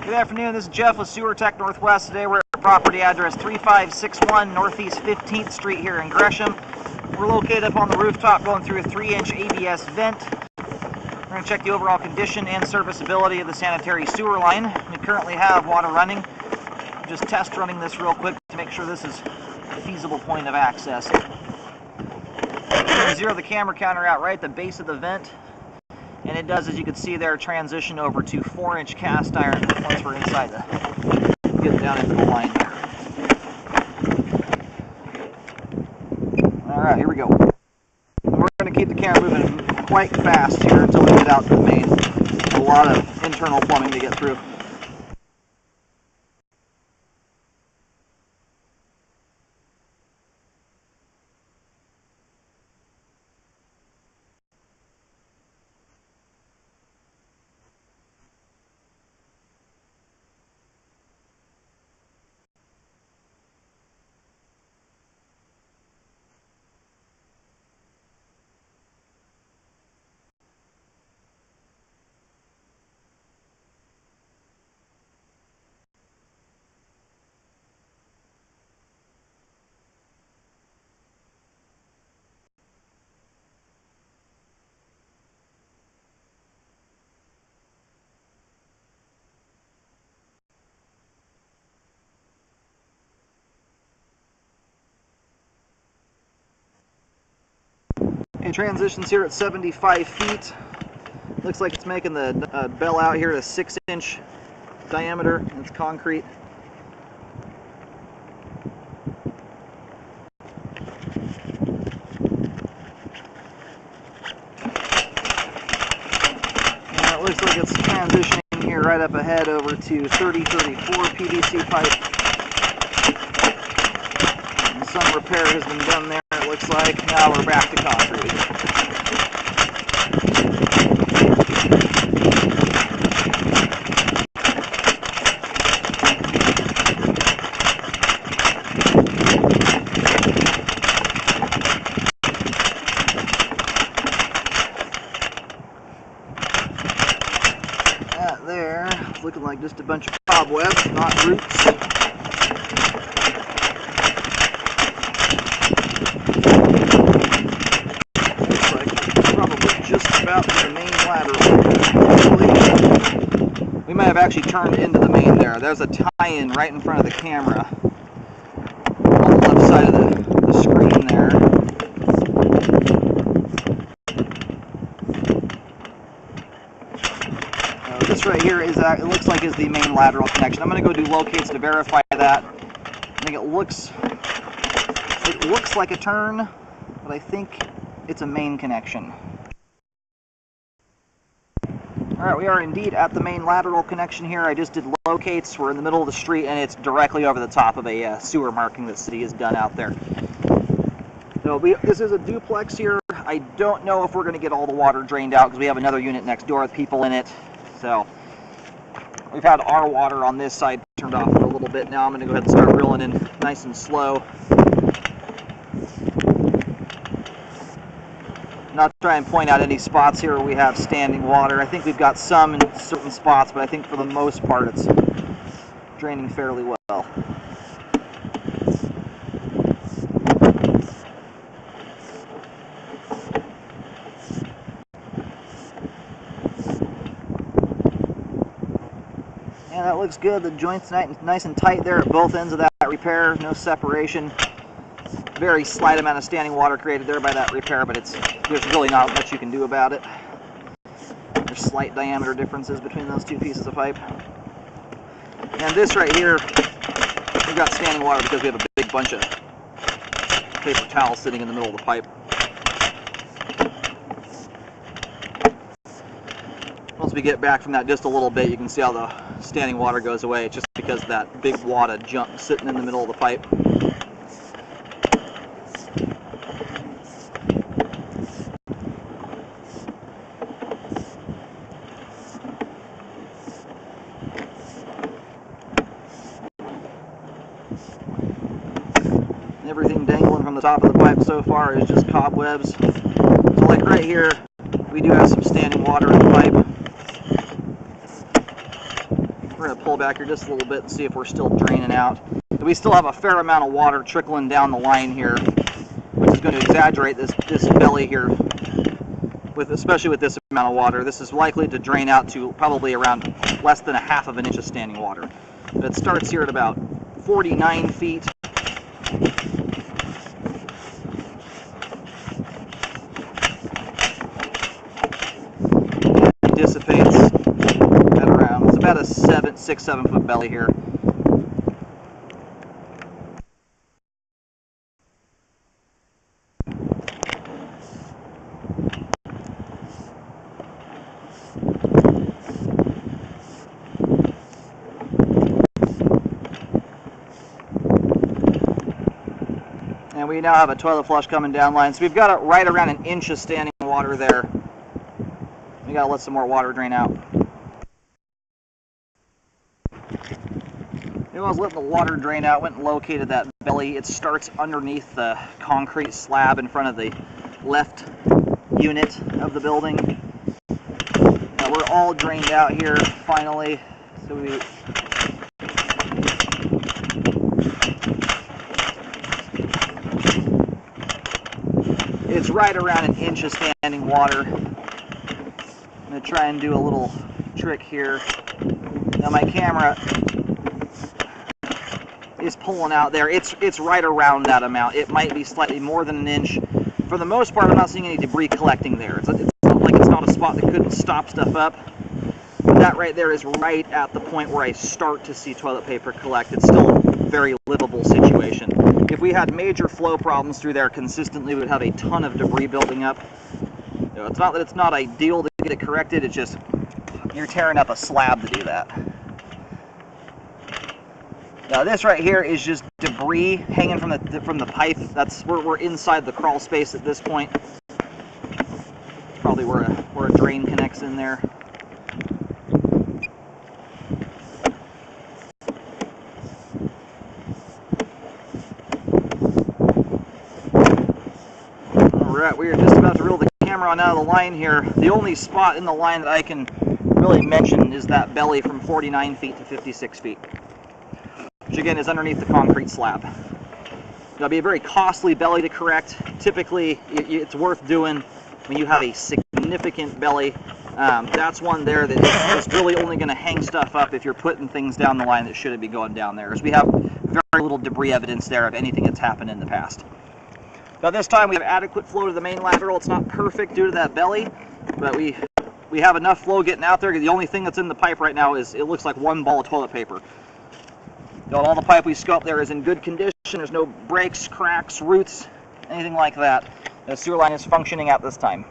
Good afternoon, this is Jeff with Sewer Tech Northwest. Today we're at property address 3561 Northeast 15th Street here in Gresham. We're located up on the rooftop going through a 3-inch ABS vent. We're going to check the overall condition and serviceability of the sanitary sewer line. We currently have water running. Just test running this real quick to make sure this is a feasible point of access. Zero the camera counter out right at the base of the vent. And it does, as you can see there, transition over to 4-inch cast iron once we're inside get down into the line here. Alright, here we go. We're going to keep the camera moving quite fast here until we get out to the main. A lot of internal plumbing to get through. It transitions here at 75 feet. Looks like it's making the bell out here at a 6-inch diameter. It's concrete. And it looks like it's transitioning here right up ahead over to 3034 PVC pipe. And some repair has been done there. It looks like now we're back to concrete. That there is looking like just a bunch of cobwebs, not roots. About the main lateral. We might have actually turned into the main there. There's a tie-in right in front of the camera on the left side of the screen there. This right here is it looks like is the main lateral connection. I'm going to go do locates to verify that. I think it looks like a turn, but I think it's a main connection. Alright, we are indeed at the main lateral connection here. I just did locates. We're in the middle of the street and it's directly over the top of a sewer marking that the city has done out there. So this is a duplex here. I don't know if we're going to get all the water drained out because we have another unit next door with people in it. So we've had our water on this side turned off for a little bit. Now I'm going to go ahead and start reeling in nice and slow. Not try and point out any spots here where we have standing water. I think we've got some in certain spots, but I think for the most part it's draining fairly well. Yeah, that looks good. The joint's nice and tight there at both ends of that repair. No separation. Very slight amount of standing water created there by that repair, but there's really not much you can do about it. There's slight diameter differences between those two pieces of pipe. And this right here, we've got standing water because we have a big bunch of paper towels sitting in the middle of the pipe. Once we get back from that just a little bit, you can see how the standing water goes away. It's just because of that big wad of junk sitting in the middle of the pipe. Everything dangling from the top of the pipe so far is just cobwebs. So like right here, we do have some standing water in the pipe. We're going to pull back here just a little bit and see if we're still draining out. We still have a fair amount of water trickling down the line here, which is going to exaggerate this belly here, especially with this amount of water. This is likely to drain out to probably around less than 1/2 of an inch of standing water. But it starts here at about 49 feet. It dissipates at around, it's about a 6-7 foot belly here. And we now have a toilet flush coming down line. So we've got it right around 1 inch of standing water there. We gotta let some more water drain out. I was letting the water drain out, went and located that belly. It starts underneath the concrete slab in front of the left unit of the building. Now we're all drained out here finally. So it's right around 1 inch of standing water. I'm going to try and do a little trick here. Now my camera is pulling out there. It's right around that amount. It might be slightly more than 1 inch. For the most part, I'm not seeing any debris collecting there. It's not like it's not a spot that couldn't stop stuff up. That right there is right at the point where I start to see toilet paper collect. It's still a very livable situation. If we had major flow problems through there consistently, we would have a ton of debris building up. You know, it's not that it's not ideal to get it corrected, it's just you're tearing up a slab to do that. Now this right here is just debris hanging from the pipe. That's we're inside the crawl space at this point. Probably where a drain connects in there. Alright, we are just about to reel the camera on out of the line here. The only spot in the line that I can really mention is that belly from 49 feet to 56 feet. Which again is underneath the concrete slab. It'll be a very costly belly to correct. Typically, it's worth doing when you have a significant belly. That's one there that is really only going to hang stuff up if you're putting things down the line that shouldn't be going down there, as we have very little debris evidence there of anything that's happened in the past. Now this time we have adequate flow to the main lateral. It's not perfect due to that belly, but we have enough flow getting out there. The only thing that's in the pipe right now is, it looks like one ball of toilet paper. All the pipe we scoped there is in good condition. There's no breaks, cracks, roots, anything like that. The sewer line is functioning at this time.